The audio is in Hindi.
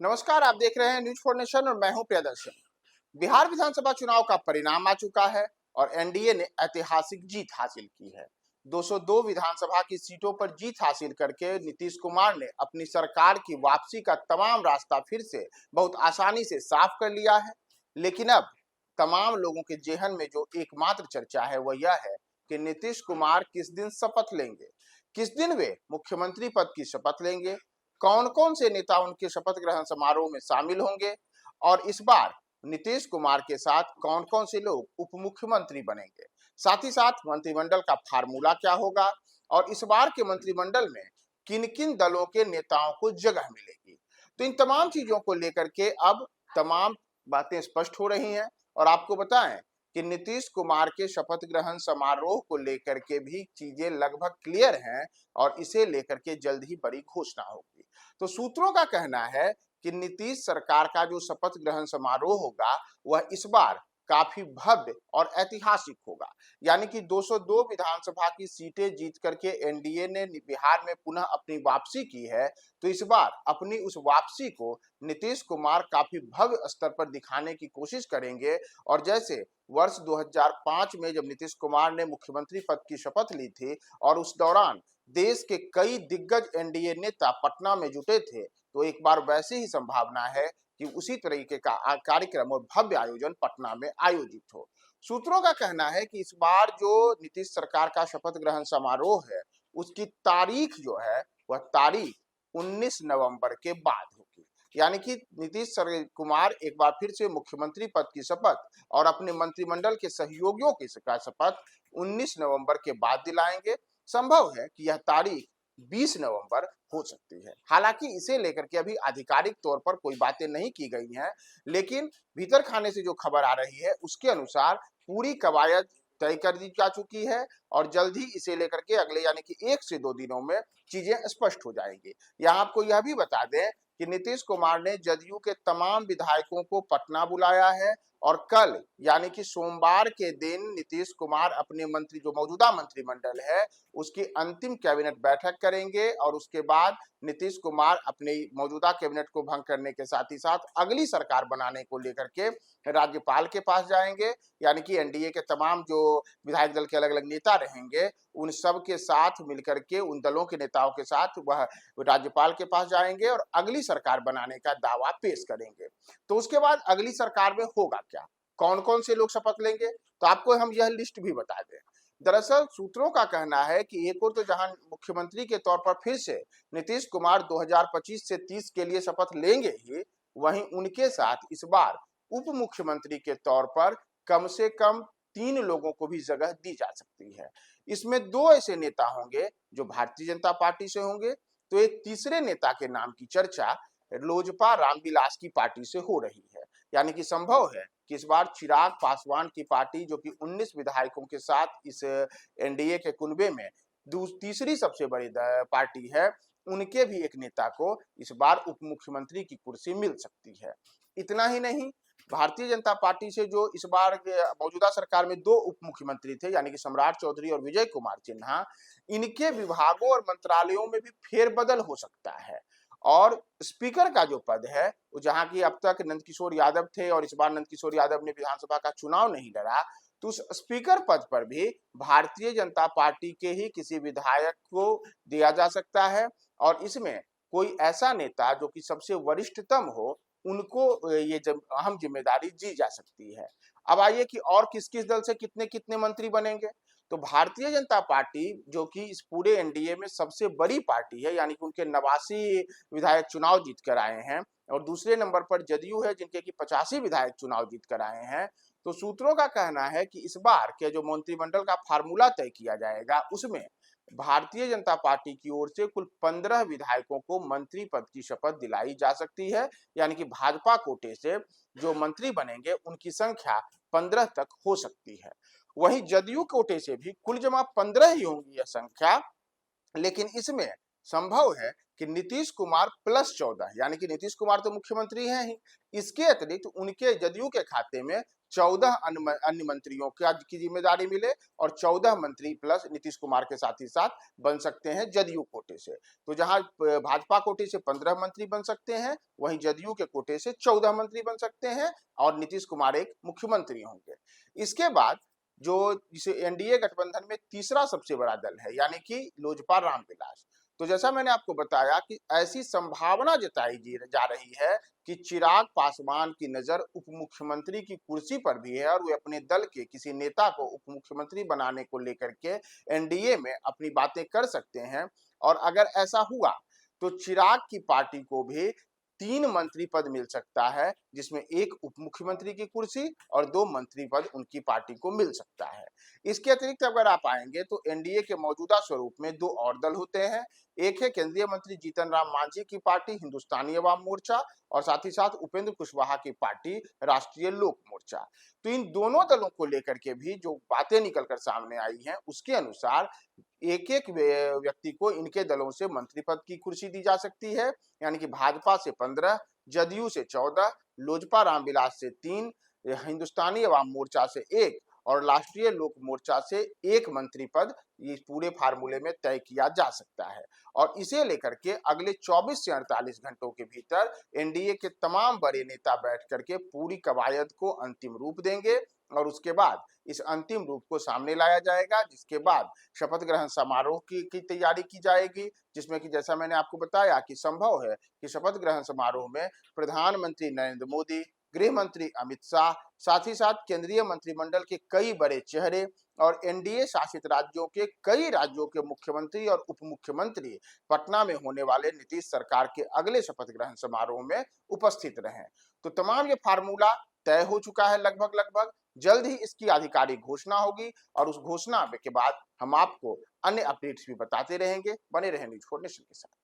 नमस्कार, आप देख रहे हैं न्यूज फॉर नेशन और मैं हूं प्रियदर्शन। बिहार विधानसभा चुनाव का परिणाम आ चुका है और एनडीए ने ऐतिहासिक जीत हासिल की है। 202 विधानसभा की सीटों पर जीत हासिल करके नीतीश कुमार ने अपनी सरकार की वापसी का तमाम रास्ता फिर से बहुत आसानी से साफ कर लिया है। लेकिन अब तमाम लोगों के जेहन में जो एकमात्र चर्चा है वह यह है कि नीतीश कुमार किस दिन शपथ लेंगे, किस दिन वे मुख्यमंत्री पद की शपथ लेंगे, कौन कौन से नेता उनके शपथ ग्रहण समारोह में शामिल होंगे और इस बार नीतीश कुमार के साथ कौन कौन से लोग उप मुख्यमंत्री बनेंगे, साथ ही साथ मंत्रिमंडल का फार्मूला क्या होगा और इस बार के मंत्रिमंडल में किन किन दलों के नेताओं को जगह मिलेगी। तो इन तमाम चीजों को लेकर के अब तमाम बातें स्पष्ट हो रही हैं और आपको बताएं कि नीतीश कुमार के शपथ ग्रहण समारोह को लेकर के भी चीजें लगभग क्लियर हैं और इसे लेकर के जल्द ही बड़ी घोषणा होगी। तो सूत्रों का कहना है कि नीतीश सरकार का जो शपथ ग्रहण समारोह होगा वह इस बार काफी भव्य और ऐतिहासिक होगा। यानी कि 202 विधानसभा की सीटें जीत करके एनडीए ने बिहार में पुनः अपनी वापसी की है, तो इस बार अपनी उस वापसी को नीतीश कुमार काफी भव्य स्तर पर दिखाने की कोशिश करेंगे। और जैसे वर्ष 2005 में जब नीतीश कुमार ने मुख्यमंत्री पद की शपथ ली थी और उस दौरान देश के कई दिग्गज एनडीए नेता पटना में जुटे थे, तो एक बार वैसी ही संभावना है कि उसी तरीके का कार्यक्रम और भव्य आयोजन पटना में आयोजित हो। सूत्रों का कहना है कि इस बार जो नीतीश सरकार का शपथ ग्रहण समारोह है उसकी तारीख जो है वह तारीख 19 नवंबर के बाद होगी। यानी कि नीतीश कुमार एक बार फिर से मुख्यमंत्री पद की शपथ और अपने मंत्रिमंडल के सहयोगियों की शपथ 19 नवंबर के बाद दिलाएंगे। संभव है कि यह तारीख 20 नवंबर हो सकती है। हालांकि इसे लेकर के अभी आधिकारिक तौर पर कोई बातें नहीं की गई हैं, लेकिन भीतर खाने से जो खबर आ रही है उसके अनुसार पूरी कवायद तय कर दी जा चुकी है और जल्द ही इसे लेकर के अगले यानी कि 1 से 2 दिनों में चीजें स्पष्ट हो जाएंगी। यहाँ आपको यह भी बता दें कि नीतीश कुमार ने जदयू के तमाम विधायकों को पटना बुलाया है और कल यानी कि सोमवार के दिन नीतीश कुमार अपने मंत्री जो मौजूदा मंत्रिमंडल है उसकी अंतिम कैबिनेट बैठक करेंगे और उसके बाद नीतीश कुमार अपने मौजूदा कैबिनेट को भंग करने के साथ ही साथ अगली सरकार बनाने को लेकर के राज्यपाल के पास जाएंगे। यानी कि एनडीए के तमाम जो विधायक दल के अलग अलग नेता रहेंगे उन सब के साथ मिलकर के उन दलों के नेताओं के साथ वह राज्यपाल के पास जाएंगे और अगली सरकार बनाने का दावा पेश करेंगे। तो उसके बाद अगली सरकार में होगा क्या, कौन कौन से लोग शपथ लेंगे, तो आपको हम यह लिस्ट भी बता दें। दरअसल सूत्रों का कहना है कि एक और तो जहां मुख्यमंत्री के तौर पर फिर से नीतीश कुमार 2025 से 30 के लिए शपथ लेंगे ही, वहीं उनके साथ इस बार उप मुख्यमंत्री के तौर पर कम से कम 3 लोगों को भी जगह दी जा सकती है। इसमें 2 ऐसे नेता होंगे जो भारतीय जनता पार्टी से होंगे, तो एक तीसरे नेता के नाम की चर्चा लोजपा रामविलास की पार्टी से हो रही है। यानी कि संभव है कि इस बार चिराग पासवान की पार्टी जो कि 19 विधायकों के साथ इस एनडीए के कुनबे में तीसरी सबसे बड़ी पार्टी है, उनके भी एक नेता को इस बार उप मुख्यमंत्री की कुर्सी मिल सकती है। इतना ही नहीं, भारतीय जनता पार्टी से जो इस बार मौजूदा सरकार में 2 उप मुख्यमंत्री थे यानी कि सम्राट चौधरी और विजय कुमार सिन्हा, इनके विभागों और मंत्रालयों में भी फेरबदल हो सकता है। और स्पीकर का जो पद है वो जहां की अब तक नंदकिशोर यादव थे और इस बार नंदकिशोर यादव ने विधानसभा का चुनाव नहीं लड़ा, तो उस स्पीकर पद पर भी भारतीय जनता पार्टी के ही किसी विधायक को दिया जा सकता है और इसमें कोई ऐसा नेता जो कि सबसे वरिष्ठतम हो उनको ये अहम जिम्मेदारी दी जा सकती है। अब आइए कि और किस किस दल से कितने कितने मंत्री बनेंगे। तो भारतीय जनता पार्टी जो कि इस पूरे एनडीए में सबसे बड़ी पार्टी है, यानी कि उनके 89 विधायक चुनाव जीत कर आए हैं और दूसरे नंबर पर जदयू है जिनके की 85 विधायक चुनाव जीत कर आए हैं। तो सूत्रों का कहना है कि इस बार के जो मंत्रिमंडल का फार्मूला तय किया जाएगा उसमें भारतीय जनता पार्टी की ओर से कुल 15 विधायकों को मंत्री पद की शपथ दिलाई जा सकती है। यानी कि भाजपा कोटे से जो मंत्री बनेंगे उनकी संख्या 15 तक हो सकती है। वहीं जदयू कोटे से भी कुल जमा 15 ही होंगी यह संख्या, लेकिन इसमें संभव है कि नीतीश कुमार प्लस 14 यानी कि नीतीश कुमार तो मुख्यमंत्री हैं ही, इसके अतिरिक्त उनके जदयू के खाते में 14 अन्य मंत्रियों की जिम्मेदारी मिले और 14 मंत्री प्लस नीतीश कुमार के साथ ही साथ बन सकते हैं जदयू कोटे से। तो जहां भाजपा कोटे से 15 मंत्री बन सकते हैं, वहीं जदयू के कोटे से 14 मंत्री बन सकते हैं और नीतीश कुमार एक मुख्यमंत्री होंगे। इसके बाद जो जिसे एनडीए गठबंधन में तीसरा सबसे बड़ा दल है, यानी कि लोजपा रामविलास, तो जैसा मैंने आपको बताया कि ऐसी संभावना जताई जा रही है कि चिराग पासवान की नजर उप मुख्यमंत्री की कुर्सी पर भी है और वे अपने दल के किसी नेता को उप मुख्यमंत्री बनाने को लेकर के एनडीए में अपनी बातें कर सकते हैं। और अगर ऐसा हुआ तो चिराग की पार्टी को भी 3 मंत्री पद मिल सकता है, जिसमें एक उप मुख्यमंत्री की कुर्सी और 2 मंत्री पद उनकी पार्टी को मिल सकता है। इसके अतिरिक्त अगर आप आएंगे तो एनडीए के मौजूदा स्वरूप में 2 और दल होते हैं। एक है केंद्रीय मंत्री जीतन राम मांझी की पार्टी हिंदुस्तानी अवाम मोर्चा और साथ ही साथ उपेंद्र कुशवाहा की पार्टी राष्ट्रीय लोक मोर्चा। तो इन दोनों दलों को लेकर के भी जो बातें निकलकर सामने आई हैं, उसके अनुसार एक एक व्यक्ति को इनके दलों से मंत्री पद की कुर्सी दी जा सकती है, यानी कि भाजपा से 15, जदयू से 14, लोजपा रामविलास से 3, हिंदुस्तानी अवाम मोर्चा से 1 और राष्ट्रीय लोक मोर्चा से 1 मंत्री पद इस पूरे फार्मूले में तय किया जा सकता है। और इसे लेकर के अगले 24 से 48 घंटों के भीतर एनडीए के तमाम बड़े नेता बैठ करके पूरी कवायद को अंतिम रूप देंगे और उसके बाद इस अंतिम रूप को सामने लाया जाएगा, जिसके बाद शपथ ग्रहण समारोह की तैयारी की जाएगी, जिसमें कि जैसा मैंने आपको बताया कि संभव है कि शपथ ग्रहण समारोह में प्रधानमंत्री नरेंद्र मोदी, गृह मंत्री अमित शाह, साथ ही साथ केंद्रीय मंत्रिमंडल के कई बड़े चेहरे और एनडीए शासित राज्यों के कई राज्यों के मुख्यमंत्री और उप मुख्यमंत्री पटना में होने वाले नीतीश सरकार के अगले शपथ ग्रहण समारोह में उपस्थित रहें। तो तमाम ये फार्मूला तय हो चुका है लगभग। जल्द ही इसकी आधिकारिक घोषणा होगी और उस घोषणा के बाद हम आपको अन्य अपडेट्स भी बताते रहेंगे। बने रहें न्यूज़ 4 नेशन के साथ।